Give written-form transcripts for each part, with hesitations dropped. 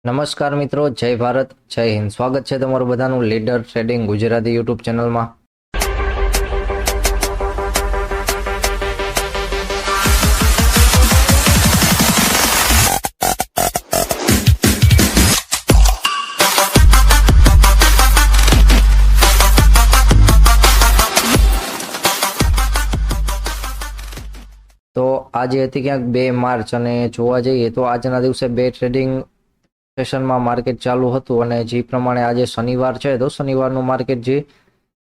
નમસ્કાર મિત્રો, જય ભારત, જય હિન્દ. સ્વાગત છે તમારું બધાનું લીડર ટ્રેડિંગ ગુજરાતી યુટ્યુબ ચેનલમાં. તો આજે હતી ક્યાંક 2 માર્ચ અને જોવા જઈએ તો આજના દિવસે બે ટ્રેડિંગ સેશનમાં માર્કેટ ચાલુ હતું અને જે પ્રમાણે આજે શનિવાર છે તો શનિવારનું માર્કેટ જે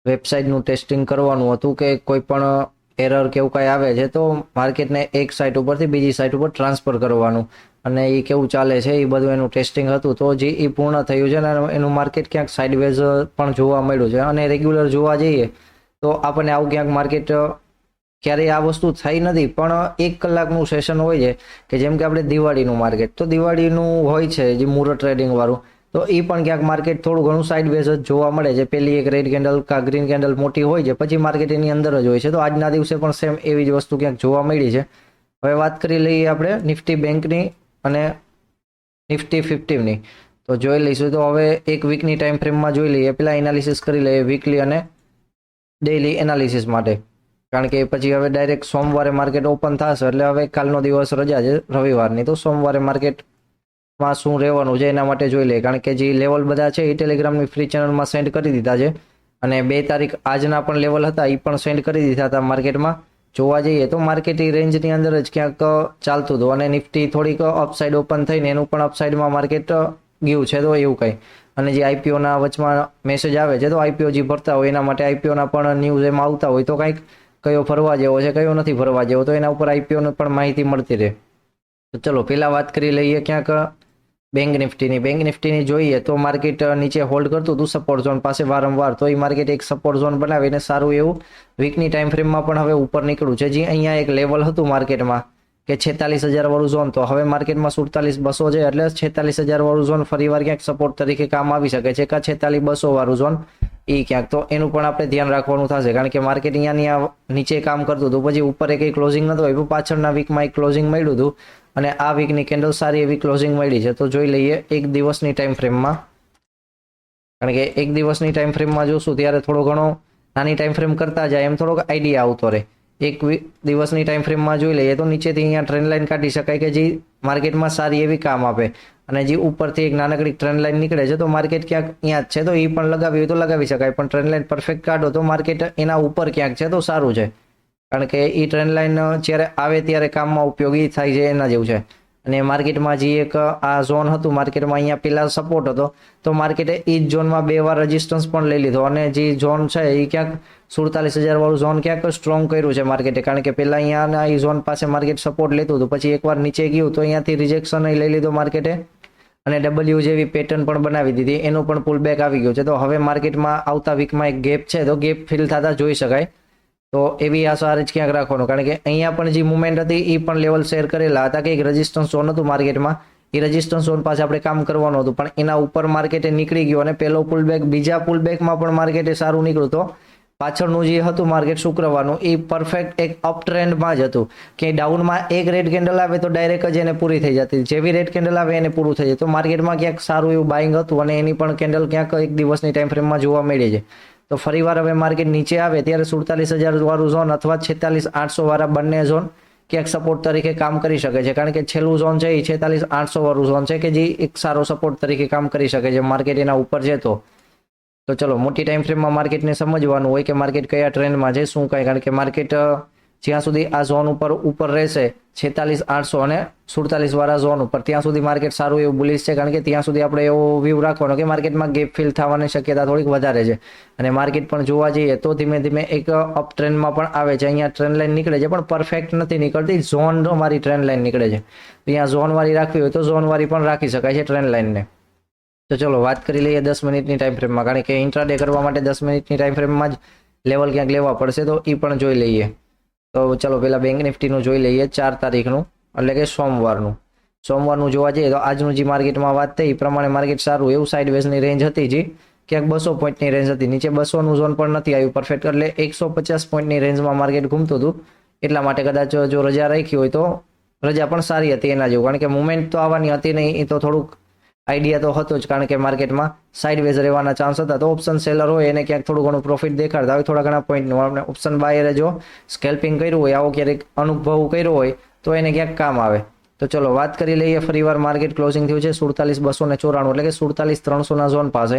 વેબસાઇટનું ટેસ્ટિંગ કરવાનું હતું કે કોઈ પણ એરર કે એવું કાંઈ આવે છે તો માર્કેટને એક સાઇટ ઉપરથી બીજી સાઇટ ઉપર ટ્રાન્સફર કરવાનું અને એ કેવું ચાલે છે એ બધું એનું ટેસ્ટિંગ હતું. તો જે એ પૂર્ણ થયું છે અને એનું માર્કેટ ક્યાંક સાઇડવેઝ પણ જોવા મળ્યું છે અને રેગ્યુલર જોવા જઈએ તો આપણને આવું ક્યાંક માર્કેટ ક્યારેય આ વસ્તુ થઈ નથી, પણ 1 કલાકનું સેશન હોય છે કે જેમ કે આપણે દિવાળીનું માર્કેટ, તો દિવાળીનું હોય છે જે મુહૂર્ત ટ્રેડિંગ વાળું, તો એ પણ ક્યાંક માર્કેટ થોડું ઘણું સાઇડવેઝ જ જોવા મળે છે. પહેલી એક રેડ કેન્ડલ કા ગ્રીન કેન્ડલ મોટી હોય છે, પછી માર્કેટ એની અંદર જ હોય છે. તો આજના દિવસે પણ સેમ એવી જ વસ્તુ ક્યાંક જોવા મળી છે. હવે વાત કરી લઈએ આપણે નિફ્ટી બેંકની અને નિફ્ટી 50ની, તો જોઈ લઈશું. તો હવે એક વીકની ટાઈમ ફ્રેમમાં જોઈ લઈએ. પહેલાં એનાલિસિસ કરી લઈએ વીકલી અને ડેઇલી એનાલિસિસ માટે, કારણ કે પછી હવે ડાયરેક્ટ સોમવારે માર્કેટ ઓપન થશે એટલે હવે કાલનો દિવસ રજા છે રવિવારની, તો સોમવારે માર્કેટમાં શું રહેવાનું છે એના માટે જોઈ લઈએ. કારણ કે જે લેવલ બધા છે એ ટેલિગ્રામની ફ્રી ચેનલમાં સેન્ડ કરી દીધા છે અને 2 તારીખ આજના પણ લેવલ હતા એ પણ સેન્ડ કરી દીધા હતા. માર્કેટમાં જોવા જઈએ તો માર્કેટ એ રેન્જની અંદર જ ક્યાંક ચાલતું હતું અને નિફ્ટી થોડીક અપસાઇડ ઓપન થઈને એનું પણ અપસાઇડમાં માર્કેટ ગયું છે. તો એવું કંઈ, અને જે આઈપીઓના વચમાં મેસેજ આવે છે તો આઈપીઓ જે ભરતા હોય એના માટે આઈપીઓના પણ ન્યૂઝ એમાં આવતા હોય તો કંઈક કયો ફરવા જેવો છે કયો નથી ફરવા જેવો, તો એના ઉપર આઈપીઓને પણ માહિતી મળતી રહે. તો ચલો પહેલાં વાત કરી લઈએ ક્યાંક બેંક નિફ્ટીની. બેંક નિફ્ટીની જોઈએ તો માર્કેટ નીચે હોલ્ડ કરતું હતું સપોર્ટ ઝોન પાસે વારંવાર, તો એ માર્કેટ એક સપોર્ટ ઝોન બનાવીને સારું એવું વીકની ટાઈમ ફ્રેમમાં પણ હવે ઉપર નીકળ્યું છે. જે અહીંયા એક લેવલ હતું માર્કેટમાં કે 46,000 વાળું ઝોન, તો હવે માર્કેટમાં 47,200 છે એટલે 46,000 વાળું ઝોન ફરીવાર ક્યાંક સપોર્ટ તરીકે કામ આવી શકે છે, કા 46,200 વાળું ઝોન એ ક્યાંક. તો એનું પણ આપણે ધ્યાન રાખવાનું થશે, કારણ કે માર્કેટ અહીંયા નીચે કામ કરતું હતું, પછી ઉપર કંઈ ક્લોઝિંગ નતું આવ્યું, પાછળના વીકમાં એક ક્લોઝિંગ મળ્યું હતું અને આ વીકની કેન્ડલ સારી એવી ક્લોઝિંગ મળી છે. તો જોઈ લઈએ એક દિવસની ટાઈમ ફ્રેમમાં, કારણ કે એક દિવસની ટાઈમ ફ્રેમમાં જોશું ત્યારે થોડો ઘણો નાની ટાઈમ ફ્રેમ કરતા જાય એમ થોડોક આઈડિયા આવતો રહે. એક દિવસની ટાઈમ ફ્રેમમાં જોઈ લઈએ તો નીચેથી અહીંયા ટ્રેન્ડ લાઇન કાઢી શકાય કે જે માર્કેટમાં સારી એવી કામ આપે, અને જે ઉપરથી એક નાનકડી ટ્રેન્ડ લાઇન નીકળે છે તો માર્કેટ ક્યાંક અહીંયા જ છે તો એ પણ લગાવી હોય તો લગાવી શકાય, પણ ટ્રેન્ડ લાઇન પરફેક્ટ કાઢો તો માર્કેટ એના ઉપર ક્યાંક છે તો સારું છે, કારણ કે એ ટ્રેન્ડ લાઇન જ્યારે આવે ત્યારે કામમાં ઉપયોગી થાય છે એના જેવું છે. અને માર્કેટમાં જે એક આ ઝોન હતું માર્કેટમાં અહીંયા પહેલા સપોર્ટ હતો તો માર્કેટે એ જ ઝોનમાં 2 વાર રેઝિસ્ટન્સ પણ લઈ લીધો અને જે ઝોન છે એ ક્યાંક 47,000 વાળું ઝોન ક્યાંક સ્ટ્રોંગ કર્યું છે માર્કેટે, કારણ કે પહેલાં અહીંયાના એ ઝોન પાસે માર્કેટ સપોર્ટ લેતું હતું, પછી એકવાર નીચે ગયું તો અહીંયાથી રિજેક્શન લઈ લીધો માર્કેટે અને ડબલ્યુ જેવી પેટર્ન પણ બનાવી દીધી, એનું પણ પુલ બેક આવી ગયું છે. તો હવે માર્કેટમાં આવતા વીકમાં એક ગેપ છે તો ગેપ ફિલ થતા જોઈ શકાય, તો એવી આશા જ ક્યાંક રાખવાનું, કારણ કે અહીંયા પણ જે મુવમેન્ટ હતી એ પણ લેવલ શેર કરેલા હતા કે એક રેઝિસ્ટન્સ ઝોન હતું માર્કેટમાં, એ રેઝિસ્ટન્સ ઝોન પાસે આપણે કામ કરવાનું હતું, પણ એના ઉપર માર્કેટે નીકળી ગયું અને પહેલો પુલબેક બીજા પુલબેકમાં પણ માર્કેટે સારું નીકળ્યું. તો પાછળનું જે હતું માર્કેટ શુક્રવારનું એ પરફેક્ટ એક અપ ટ્રેન્ડમાં જ હતું કે ડાઉનમાં એક રેડ કેન્ડલ આવે તો ડાયરેક્ટ જ એને પૂરી થઈ જતી, જેવી રેડ કેન્ડલ આવે એને પૂરું થઈ જાય. તો માર્કેટમાં ક્યાંક સારું એવું બાઇંગ હતું અને એની પણ કેન્ડલ ક્યાંક એક દિવસની ટાઈમ ફ્રેમમાં જોવા મળી છે. તો ફરીવાર હવે માર્કેટ નીચે આવે ત્યારે 47,000 વાળું ઝોન અથવા 46,800 વાળા બંને ઝોન ક્યાંક સપોર્ટ તરીકે કામ કરી શકે છે, કારણ કે છેલ્લું ઝોન છે એ 46,800 વાળું ઝોન છે કે જે એક સારો સપોર્ટ તરીકે કામ કરી શકે છે માર્કેટ એના ઉપર છે. તો ચલો મોટી ટાઈમ ફ્રેમમાં માર્કેટને સમજવાનું હોય કે માર્કેટ કયા ટ્રેન્ડમાં છે શું કાંઈ, કારણ કે માર્કેટ જ્યાં સુધી આ ઝોન ઉપર રહેશે 46,800 અને 47 વાળા ઝોન ઉપર, ત્યાં સુધી માર્કેટ સારું એવું બુલિશ છે, કારણ કે ત્યાં સુધી આપણે એવો વ્યૂ રાખવાનો કે માર્કેટમાં ગેપ ફિલ થવાની શક્યતા થોડીક વધારે છે. અને માર્કેટ પણ જોવા જઈએ તો ધીમે ધીમે એક અપ ટ્રેન્ડમાં પણ આવે છે. અહીંયા ટ્રેન્ડ લાઇન નીકળે છે પણ પરફેક્ટ નથી નીકળતી, ઝોન વાળી ટ્રેન્ડ લાઇન નીકળે છે. અહીંયા ઝોન વાળી રાખવી હોય તો ઝોન વાળી પણ રાખી શકાય છે ટ્રેન્ડ લાઇનને. તો ચલો વાત કરી લઈએ 10 મિનિટની ટાઈમ ફ્રેમમાં, કારણ કે ઇન્ટ્રાડે કરવા માટે 10 મિનિટની ટાઈમ ફ્રેમમાં જ લેવલ ક્યાંક લેવા પડશે, તો એ પણ જોઈ લઈએ. તો ચલો પહેલાં બેંક નિફ્ટીનું જોઈ લઈએ 4 તારીખનું, એટલે કે સોમવારનું જોવા જઈએ તો આજનું જે માર્કેટમાં વાત થઈ એ પ્રમાણે માર્કેટ સારું એવું સાઇડવેઝની રેન્જ હતી, જે ક્યાંક 200 પોઈન્ટની રેન્જ હતી, નીચે 200નું ઝોન પણ નથી આવ્યું પરફેક્ટ, એટલે 150 પોઈન્ટની રેન્જમાં માર્કેટ ઘૂમતું હતું. એટલા માટે કદાચ જો રજા રાખી હોય તો રજા પણ સારી હતી એના જેવું, કારણ કે મુવમેન્ટ તો આવવાની હતી નહીં, એ તો થોડુંક આઈડિયા તો હતો જ, કારણ કે માર્કેટમાં સાઇડવેઝ રહેવાના ચાન્સ હતા. તો ઓપ્શન સેલર હોય એને ક્યાંક થોડું ઘણું પ્રોફિટ દેખાડતા હોય થોડા ઘણા પોઈન્ટનું. આપણે ઓપ્શન બાયરે જો સ્કેલ્પિંગ કર્યું હોય, આવો ક્યારેક અનુભવ કર્યો હોય તો એને ક્યાંક કામ આવે. તો ચલો વાત કરી લઈએ. ફરીવાર માર્કેટ ક્લોઝિંગ થયું છે 47,294 એટલે કે 47,300 ઝોન પાસે.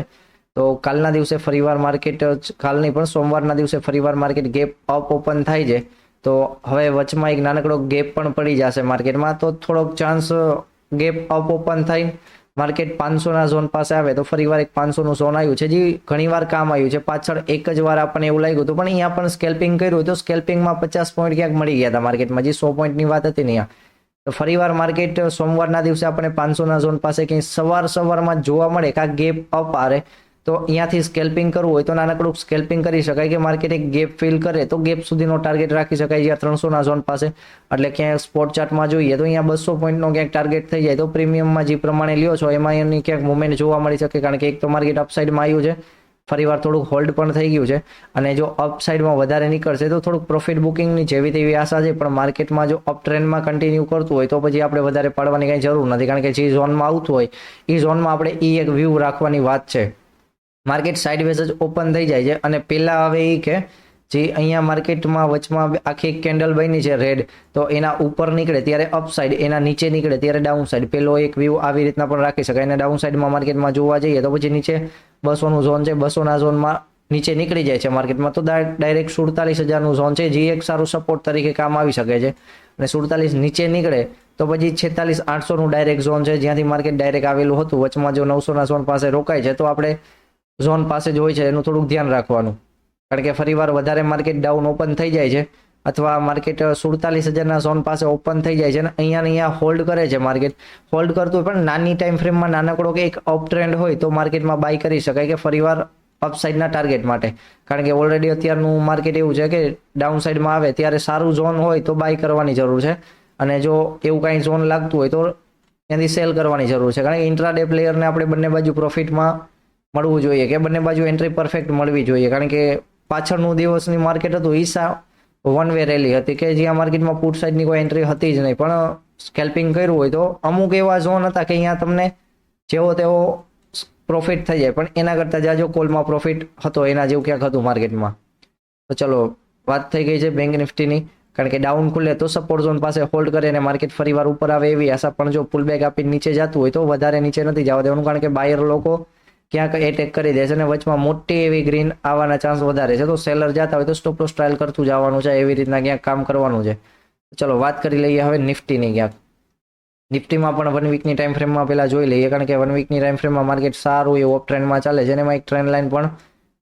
તો કાલના દિવસે ફરીવાર માર્કેટ, કાલની પણ સોમવારના દિવસે ફરીવાર માર્કેટ ગેપ અપ ઓપન થાય છે. તો હવે વચમાં એક નાનકડો ગેપ પણ પડી જશે માર્કેટમાં. તો થોડોક ચાન્સ ગેપ અપ ઓપન થાય, માર્કેટ 500 ઝોન પાસે આવે તો ફરીવાર એક 500 ઝોન આવ્યું છે, જે ઘણીવાર કામ આવ્યું છે. પાછળ એક જ વાર આપણને એવું લાગ્યું હતું, પણ અહીંયા પણ સ્કેલ્પિંગ કર્યું તો સ્કેલ્પિંગમાં 50 પોઈન્ટ ક્યાંક મળી ગયા હતા માર્કેટમાં, જે 100 પોઈન્ટની વાત હતી ને અહીંયા. તો ફરીવાર માર્કેટ સોમવારના દિવસે આપણે 500 ઝોન પાસે કંઈ સવારમાં જોવા મળે કાંક ગેપ અપ આવે તો અહીંયાથી સ્કેલ્પિંગ કરવું હોય તો નાનકડું સ્કેલ્પિંગ કરી શકાય, કે માર્કેટ એક ગેપ ફિલ કરે તો ગેપ સુધીનો ટાર્ગેટ રાખી શકાય જ્યાં 300 ઝોન પાસે. એટલે ક્યાંય સ્પોટ ચાર્ટમાં જોઈએ તો અહીંયા 200 પોઈન્ટનો ક્યાંક ટાર્ગેટ થઈ જાય તો પ્રીમિયમમાં જે પ્રમાણે લ્યો છો એમાં એની ક્યાંક મુવમેન્ટ જોવા મળી શકે, કારણ કે એક તો માર્કેટ અપસાઇડમાં આવ્યું છે, ફરીવાર થોડુંક હોલ્ડ પણ થઈ ગયું છે, અને જો અપસાઇડમાં વધારે નીકળશે તો થોડુંક પ્રોફિટ બુકિંગની જેવી તેવી આશા છે. પણ માર્કેટમાં જો અપ ટ્રેન્ડમાં કન્ટિન્યુ કરતું હોય તો પછી આપણે વધારે પાડવાની કંઈ જરૂર નથી, કારણ કે જે ઝોનમાં આવતું હોય એ ઝોનમાં આપણે એ એક વ્યૂ રાખવાની વાત છે. માર્કેટ સાઇડવેઝ જ ઓપન થઈ જાય છે, અને પહેલાં હવે એ કે જે અહીંયા માર્કેટમાં વચમાં આખી એક કેન્ડલ બની છે રેડ, તો એના ઉપર નીકળે ત્યારે અપસાઇડ, એના નીચે નીકળે ત્યારે ડાઉન સાઇડ, પેલો એક વ્યૂ આવી રીતના પણ રાખી શકાય. અને ડાઉન સાઇડમાં માર્કેટમાં જોવા જઈએ તો પછી નીચે 200 ઝોન છે, 200 ઝોનમાં નીચે નીકળી જાય છે માર્કેટમાં તો ડાયરેક્ટ 47,000 ઝોન છે, જે એક સારું સપોર્ટ તરીકે કામ આવી શકે છે. અને 47 નીચે નીકળે તો પછી 46,800 ડાયરેક્ટ ઝોન છે, જ્યાંથી માર્કેટ ડાયરેક્ટ આવેલું હતું. વચમાં જો 900 ઝોન પાસે રોકાય છે તો આપણે ઝોન પાસે જ હોય છે એનું થોડુંક ધ્યાન રાખવાનું, કારણ કે ફરીવાર વધારે માર્કેટ ડાઉન ઓપન થઈ જાય છે અથવા માર્કેટ 47,000 ઝોન પાસે ઓપન થઈ જાય છે અને અહીંયા હોલ્ડ કરે છે. માર્કેટ હોલ્ડ કરતું પણ નાની ટાઈમ ફ્રેમમાં નાનકડો કે એક અપ ટ્રેન્ડ હોય તો માર્કેટમાં બાય કરી શકાય, કે ફરીવાર અપસાઇડના ટાર્ગેટ માટે. કારણ કે ઓલરેડી અત્યારનું માર્કેટ એવું છે કે ડાઉન સાઇડમાં આવે ત્યારે સારું ઝોન હોય તો બાય કરવાની જરૂર છે, અને જો એવું કાંઈ ઝોન લાગતું હોય તો ત્યાંથી સેલ કરવાની જરૂર છે. કારણ કે ઇન્ટ્રાડે પ્લેયરને આપણે બંને બાજુ પ્રોફિટમાં મળવું જોઈએ, કે બંને બાજુ એન્ટ્રી પરફેક્ટ મળવી જોઈએ. કારણ કે પાછળનું દિવસની માર્કેટ હતું ઈસા વન વે રેલી હતી, કે જ્યાં માર્કેટમાં પુટ સાઇડની કોઈ એન્ટ્રી હતી જ નહીં, પણ સ્કેલ્પિંગ કર્યું હોય તો અમુક એવા ઝોન હતા કે અહીંયા તમને જેવો તેવો પ્રોફિટ થઈ જાય, પણ એના કરતાં જાજો કોલમાં પ્રોફિટ હતો, એના જેવું ક્યાંક હતું માર્કેટમાં. તો ચલો વાત થઈ ગઈ છે બેંક નિફ્ટીની, કારણ કે ડાઉન ખુલે તો સપોર્ટ ઝોન પાસે હોલ્ડ કરે અને માર્કેટ ફરીવાર ઉપર આવે એવી આશા. પણ જો પુલ બેક આપીને નીચે જતું હોય તો વધારે નીચે નથી જવા દેવાનું, કારણ કે બાયર લોકો ક્યાંક એટેક કરી દે છે અને વચમાં મોટી એવી ગ્રીન આવવાના ચાન્સ વધારે છે. તો સેલર જતા હોય તો સ્ટોપ લોસ ટ્રાયલ કરતું જવાનું છે, એવી રીતના ક્યાંક કામ કરવાનું છે. ચલો વાત કરી લઈએ હવે નિફ્ટીની. ક્યાંક નિફ્ટીમાં પણ 1 વીકની ટાઈમ ફ્રેમમાં પહેલા જોઈ લઈએ, કારણ કે 1 વીકની ટાઈમ ફ્રેમમાં માર્કેટ સારું એવું અપ ટ્રેન્ડમાં ચાલે છે, અને એમાં એક ટ્રેન્ડ લાઇન પણ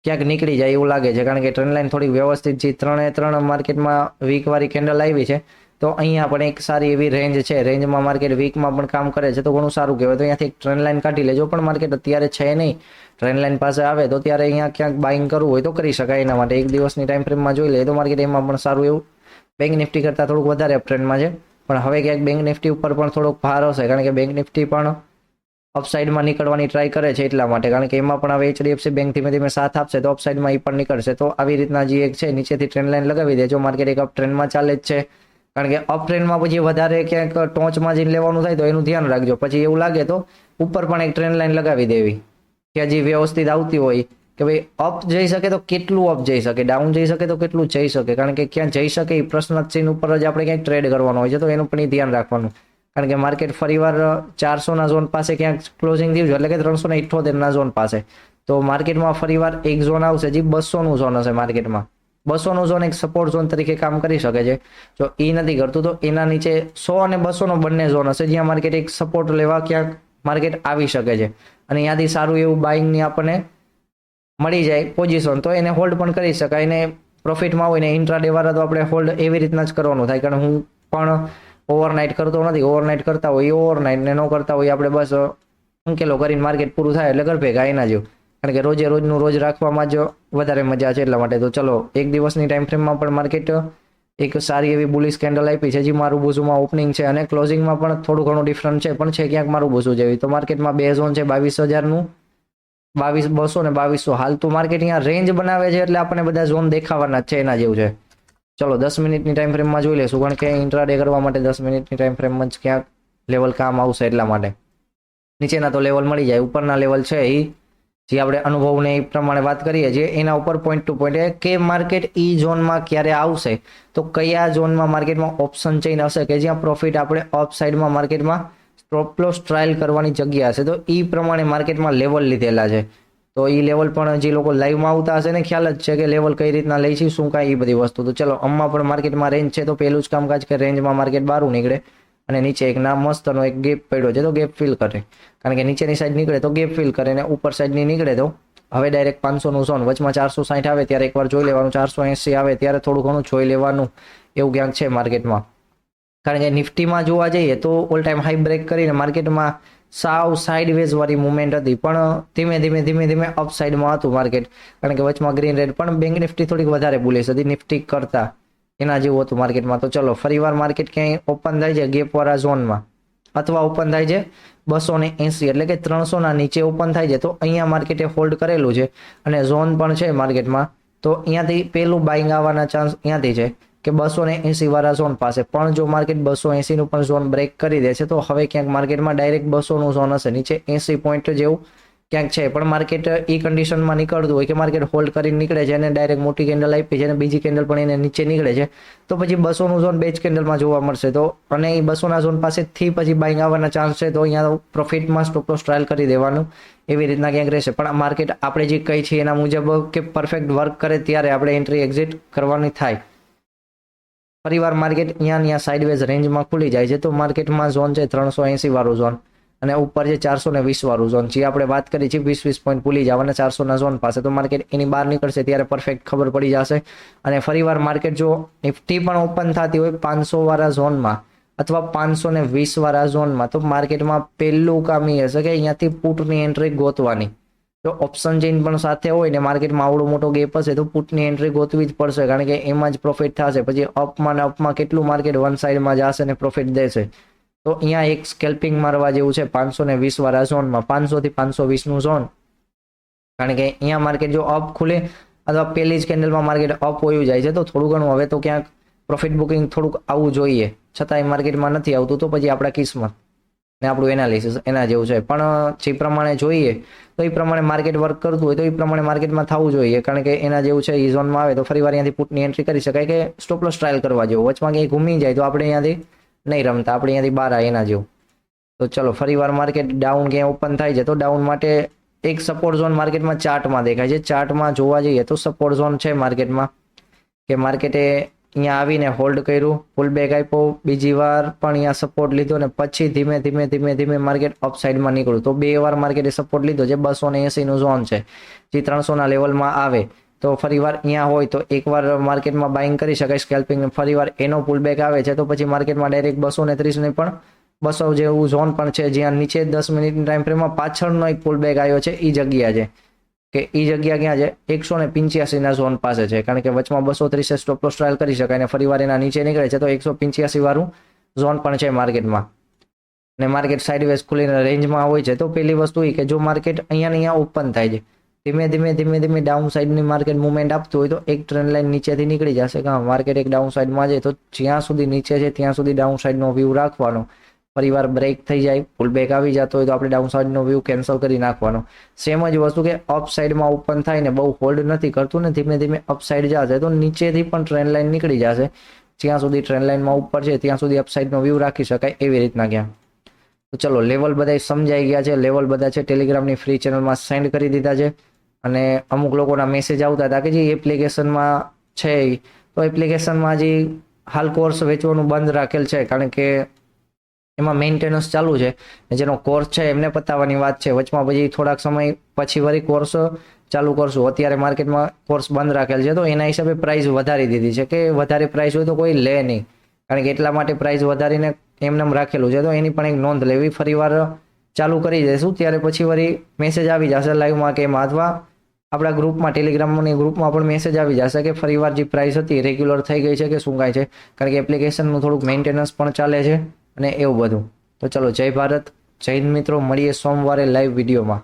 ક્યાંક નીકળી જાય એવું લાગે છે, કારણ કે ટ્રેન્ડ લાઇન થોડી વ્યવસ્થિત છે. 3 માર્કેટમાં વીકવાળી કેન્ડલ આવી છે, તો અહીંયા પણ એક સારી એવી રેન્જ છે, રેન્જમાં માર્કેટ વીકમાં પણ કામ કરે છે તો ઘણું સારું કહેવાય. તો અહીંયાથી એક ટ્રેન્ડ લાઇન કાઢી લેજો, પણ માર્કેટ અત્યારે છે નહીં, ટ્રેન્ડ લાઇન પાસે આવે તો ત્યારે અહીંયા ક્યાંક બાઇંગ કરવું હોય તો કરી શકાય. એના માટે એક દિવસની ટાઈમ ફ્રેમમાં જોઈ લઈએ તો માર્કેટ એમાં પણ સારું એવું બેંક નિફ્ટી કરતાં થોડુંક વધારે અપ ટ્રેન્ડમાં છે. પણ હવે ક્યાંક બેંક નિફ્ટી ઉપર પણ થોડોક ભાર હશે, કારણ કે બેંક નિફ્ટી પણ અપસાઇડમાં નીકળવાની ટ્રાય કરે છે એટલા માટે, કારણ કે એમાં પણ હવે HDFC બેંક ધીમે ધીમે સાથ આપશે તો અપસાઇડમાં એ પણ નીકળશે. તો આવી રીતના જે એક છે નીચેથી ટ્રેન્ડ લાઇન લગાવી દેજો. માર્કેટ એક અપ ટ્રેન્ડમાં ચાલે જ છે, કારણ કે અપ ટ્રેન્ડમાં પછી વધારે ક્યાંક ટોચમાં જઈને લેવાનું થાય તો એનું ધ્યાન રાખજો. પછી એવું લાગે તો ઉપર પણ એક ટ્રેન્ડ લાઇન લગાવી દેવી, કે જે વ્યવસ્થિત આવતી હોય, કે ભાઈ અપ જઈ શકે તો કેટલું અપ જઈ શકે, ડાઉન જઈ શકે તો કેટલું જઈ શકે, કારણ કે ક્યાં જઈ શકે એ પ્રશ્ન ચિહ્ન ઉપર જ આપણે ક્યાંક ટ્રેડ કરવાનો હોય છે. તો એનું પણ એ ધ્યાન રાખવાનું, કારણ કે માર્કેટ ફરીવાર 400 ઝોન પાસે ક્યાંક ક્લોઝિંગ થયું છે, એટલે કે 378 ઝોન પાસે. તો માર્કેટમાં ફરીવાર એક ઝોન આવશે જે 200 ઝોન હશે. માર્કેટમાં 200 ઝોન એક સપોર્ટ ઝોન તરીકે કામ કરી શકે છે. જો એ નથી કરતું તો એના નીચે 100 અને 200 બંને ઝોન હશે, જ્યાં માર્કેટ એક સપોર્ટ લેવા ક્યાંક માર્કેટ આવી શકે છે, અને ત્યાંથી સારું એવું બાઇંગની આપણને મળી જાય પોઝિશન તો એને હોલ્ડ પણ કરી શકાય. ને પ્રોફિટમાં હોય ને ઇન્ટ્રાડે વાળા તો આપણે હોલ્ડ એવી રીતના જ કરવાનું થાય, કારણ હું પણ ઓવરનાઇટ કરતો નથી. ઓવરનાઇટ કરતા હોય ઓવરનાઇટ, ને ન કરતા હોય આપણે બસ અંકેલો કરીને માર્કેટ પૂરું થાય એટલે ઘર ભેગા એના જેવું, કારણ કે રોજે રોજનું રોજ રાખવામાં જ વધારે મજા છે એટલા માટે. તો ચલો એક દિવસની ટાઈમ ફ્રેમમાં પણ માર્કેટ એક સારી એવી બુલિશ કેન્ડલ આપી છે, જે મારું બુઝુમાં ઓપનિંગ છે, અને ક્લોઝિંગમાં પણ થોડું ઘણું ડિફરન્ટ છે, પણ છે ક્યાંક મારું બુઝુ જેવી. તો માર્કેટમાં 2 ઝોન છે, 22,000નું 22,200 ને 2200. હાલ તો માર્કેટ અહીંયા રેન્જ બનાવે છે એટલે આપણને બધા ઝોન દેખાવાના જ છે, એના જેવું છે. ચલો 10 મિનિટની ટાઈમ ફ્રેમમાં જોઈ લઈશું, કારણ કે ઇન્ટ્રાડે કરવા માટે 10 મિનિટની ટાઈમ ફ્રેમમાં જ ક્યાંક લેવલ કામ આવશે એટલા માટે. નીચેના તો લેવલ મળી જાય, ઉપરના લેવલ છે એ જે આપણે અનુભવને એ પ્રમાણે વાત કરીએ છીએ એના ઉપર પોઈન્ટ ટુ પોઈન્ટ કે માર્કેટ ઈ ઝોનમાં ક્યારે આવશે, તો કયા ઝોનમાં માર્કેટમાં ઓપ્શન ચેઇન હશે કે જ્યાં પ્રોફિટ આપણે અપ સાઇડમાં માર્કેટમાં સ્ટોપ લોસ ટ્રાયલ કરવાની જગ્યા હશે, તો એ પ્રમાણે માર્કેટમાં લેવલ લીધેલા છે. તો એ લેવલ પણ જે લોકો લાઈવમાં આવતા હશે ને ખ્યાલ જ છે કે લેવલ કઈ રીતના લઈ છે, શું કાંઈ એ બધી વસ્તુ. તો ચલો આમાં પણ માર્કેટમાં રેન્જ છે, તો પહેલું જ કામકાજ કે રેન્જમાં માર્કેટ બહાર નીકળે અને નીચે એક ના મસ્તનો એક ગેપ પડ્યો છે તો ગેપ ફિલ કરે, કારણ કે નીચેની સાઈડ નીકળે તો ગેપ ફિલ કરે, અને ઉપર સાઈડની નીકળે તો હવે ડાયરેક્ટ 500નું ઝોન, વચમાં 460 આવે ત્યારે એકવાર જોઈ લેવાનું, 480 આવે ત્યારે થોડું ઘણું જોઈ લેવાનું, એવું ક્યાંક છે માર્કેટમાં. કારણ કે નિફ્ટીમાં જોવા જઈએ તો ઓલ ટાઈમ હાઈ બ્રેક કરીને માર્કેટમાં સાવ સાઇડવેઝ વાળી મુવમેન્ટ હતી, પણ ધીમે ધીમે અપ સાઇડમાં હતું માર્કેટ, કારણ કે વચમાં ગ્રીન રેડ, પણ બેંક નિફ્ટી થોડીક વધારે બુલિશ હતી નિફ્ટી કરતા, એના જેવું હતું માર્કેટમાં. તો ચલો ફરીવાર માર્કેટ ક્યાંય ઓપન થાય છે ગેપવાળા ઝોનમાં, અથવા ઓપન થાય છે 280 એટલે કે 300ના નીચે ઓપન થાય છે, તો અહીંયા માર્કેટે હોલ્ડ કરેલું છે અને ઝોન પણ છે માર્કેટમાં, તો અહીંયાથી પહેલું બાઇંગ આવવાના ચાન્સ અહીંયાથી છે કે 280 વાળા ઝોન પાસે. પણ જો માર્કેટ 280નું પણ ઝોન બ્રેક કરી દે છે તો હવે ક્યાંક માર્કેટમાં ડાયરેક્ટ 200નું ઝોન હશે, નીચે 80 પોઈન્ટ જેવું ક્યાંક છે. પણ માર્કેટ એ કન્ડિશનમાં નીકળતું હોય કે માર્કેટ હોલ્ડ કરીને નીકળે છે અને ડાયરેક્ટ મોટી કેન્ડલ આપી છે અને બીજી કેન્ડલ પણ એને નીચે નીકળે છે, તો પછી 200નું ઝોન બે જ કેન્ડલમાં જોવા મળશે. તો અને એ 200ના ઝોન પાસેથી પછી બાઇંગ આવવાના ચાન્સ છે, તો અહીંયા પ્રોફિટમાં સ્ટોપ લોસ ટ્રાયલ કરી દેવાનું, એવી રીતના ક્યાંક રહેશે. પણ આ માર્કેટ આપણે જે કહી છે એના મુજબ કે પરફેક્ટ વર્ક કરે ત્યારે આપણે એન્ટ્રી એક્ઝિટ કરવાની થાય. ફરીવાર માર્કેટ અહીંયા સાઇડવેઝ રેન્જમાં ખુલી જાય છે, તો માર્કેટમાં ઝોન છે 380 વાળું ઝોન અને ઉપર છે 420 વાળું ઝોન, જે આપણે વાત કરી છે 20 પોઈન્ટ ભૂલી જવાના 400ના ઝોન પાસે. તો માર્કેટ એની બહાર નીકળશે ત્યારે પરફેક્ટ ખબર પડી જશે. અને ફરીવાર માર્કેટ જો નિફ્ટી પણ ઓપન થતી હોય 500 વાળા ઝોનમાં અથવા 520 વાળા ઝોનમાં, તો માર્કેટમાં પહેલું કામ એ હશે કે અહીંયાથી પુટની એન્ટ્રી ગોતવાની. જો ઓપ્શન ચેઇન પણ સાથે હોય ને માર્કેટમાં આવડો મોટો ગેપ હશે તો પુટની એન્ટ્રી ગોતવી જ પડશે, કારણ કે એમાં જ પ્રોફિટ થશે. પછી અપમાં ને અપમાં કેટલું માર્કેટ વન સાઈડમાં જશે ને પ્રોફિટ દેશે. તો અહીંયા એક સ્કેલ્પિંગ મારવા જેવું છે 520 વાળા ઝોનમાં, 500 થી 520નું ઝોન, કારણ કે અહીંયા માર્કેટ જો અપ ખુલે અથવા પહેલી જ કેન્ડલમાં માર્કેટ અપ હોયું જાય છે તો થોડું ઘણું હવે તો ક્યાંક પ્રોફિટ બુકિંગ થોડુંક આવવું જોઈએ, છતાંય માર્કેટમાં નથી આવતું, તો પછી આપણા કિસ્મત ને આપણું એનાલિસિસ એના જેવું છે. પણ જે પ્રમાણે જોઈએ તો એ પ્રમાણે માર્કેટ વર્ક કરતું હોય તો એ પ્રમાણે માર્કેટમાં થવું જોઈએ, કારણ કે એના જેવું છે. એ ઝોનમાં આવે તો ફરીવાર અહીંયાથી પુટની એન્ટ્રી કરી શકાય કે સ્ટોપ લોસ ટ્રાયલ કરવા જેવું, વચમાં ક્યાંય ઘૂમી જાય તો આપણે અહીંયાથી નહીં રમતા, આપણે અહીંયાથી બહાર આવે એના જેવું. તો ચલો ફરીવાર માર્કેટ ડાઉન ક્યાંય ઓપન થાય છે તો ડાઉન માટે એક સપોર્ટ ઝોન માર્કેટમાં ચાર્ટમાં દેખાય છે. ચાર્ટમાં જોવા જઈએ તો સપોર્ટ ઝોન છે માર્કેટમાં, કે માર્કેટે અહીંયા આવીને હોલ્ડ કર્યું, પુલ બેક આપ્યો, બીજી વાર પણ અહીંયા સપોર્ટ લીધો અને પછી ધીમે માર્કેટ અપસાઇડમાં નીકળ્યું. તો બે વાર માર્કેટે સપોર્ટ લીધો જે 280નું ઝોન છે, જે 300ના લેવલમાં આવે તો ફરીવાર અહીંયા હોય તો એકવાર માર્કેટમાં બાઇંગ કરી શકાય સ્કેલ્પિંગ, ફરીવાર એનો પુલ બેક આવે છે તો પછી માર્કેટમાં ડાયરેક્ટ 230 પણ 200 જેવું ઝોન પણ છે, જ્યાં નીચે 10 મિનિટની ટાઈમ ફ્રેમમાં પાછળનો એક પુલ બેક આવ્યો છે. એ જગ્યા છે કે એ જગ્યા ક્યાં છે 185ના ઝોન પાસે છે, કારણ કે વચમાં 230 સ્ટોપ લોસ ટ્રાયલ કરી શકાય અને ફરીવાર એના નીચે નીકળે છે તો 185 વાળું ઝોન પણ છે માર્કેટમાં. અને માર્કેટ સાઇડવેઝ ખુલીને રેન્જમાં હોય છે તો પહેલી વસ્તુ એ કે જો માર્કેટ અહીંયા ઓપન થાય છે, ધીમે ડાઉન સાઈડની માર્કેટ મુવમેન્ટ આપતું હોય તો એક ટ્રેન્ડ લાઈન નીચેથી નીકળી જશે. કે માર્કેટ એક ડાઉન સાઈડમાં જાય તો જ્યાં સુધી નીચે છે ત્યાં સુધી ડાઉન સાઈડનો વ્યૂ રાખવાનો, ફરીવાર બ્રેક થઈ જાય પુલ બેક આવી જતો હોય તો આપણે ડાઉન સાઈડનો વ્યૂ કેન્સલ કરી નાખવાનો. સેમ જ વસ્તુ કે અપ સાઈડમાં ઓપન થાય ને બહુ હોલ્ડ નથી કરતું ને ધીમે અપ સાઈડ જશે તો નીચેથી પણ ટ્રેન્ડ લાઈન નીકળી જશે, જ્યાં સુધી ટ્રેન્ડ લાઈનમાં ઉપર છે ત્યાં સુધી અપ સાઈડનો વ્યૂ રાખી શકાય એવી રીતના ક્યાં. તો ચલો લેવલ બધા સમજાઈ ગયા છે, લેવલ બધા છે ટેલિગ્રામની ફ્રી ચેનલમાં સેન્ડ કરી દીધા છે. અને અમુક લોકોના મેસેજ આવતા હતા કે જે એપ્લિકેશનમાં છે તો એપ્લિકેશનમાં હજી હાલ કોર્સ વેચવાનું બંધ રાખેલ છે, કારણ કે એમાં મેન્ટેનન્સ ચાલુ છે. જેનો કોર્સ છે એમને પતાવવાની વાત છે, વચમાં પછી થોડાક સમય પછી વળી કોર્સ ચાલુ કરશું. અત્યારે માર્કેટમાં કોર્સ બંધ રાખેલ છે તો એના હિસાબે પ્રાઇસ વધારી દીધી છે, કે વધારે પ્રાઇસ હોય તો કોઈ લે નહીં, કારણ કે એટલા માટે પ્રાઇસ વધારીને એમને રાખેલું છે. તો એની પણ એક નોંધ લેવી, ફરીવાર ચાલુ કરી દઈશું ત્યારે પછી વળી મેસેજ આવી જશે લાઈવમાં કે એમાં, અથવા આપણા ગ્રુપમાં ટેલિગ્રામની ગ્રુપમાં પણ મેસેજ આવી જશે કે ફરીવાર જે પ્રાઇસ હતી રેગ્યુલર થઈ ગઈ છે કે શું કાંઈ છે, કારણ કે એપ્લિકેશનનું થોડુંક મેન્ટેનન્સ પણ ચાલે છે અને એવું બધું. તો ચલો જય ભારત, જય હિન્દ મિત્રો, મળીએ સોમવારે લાઈવ વિડીયોમાં.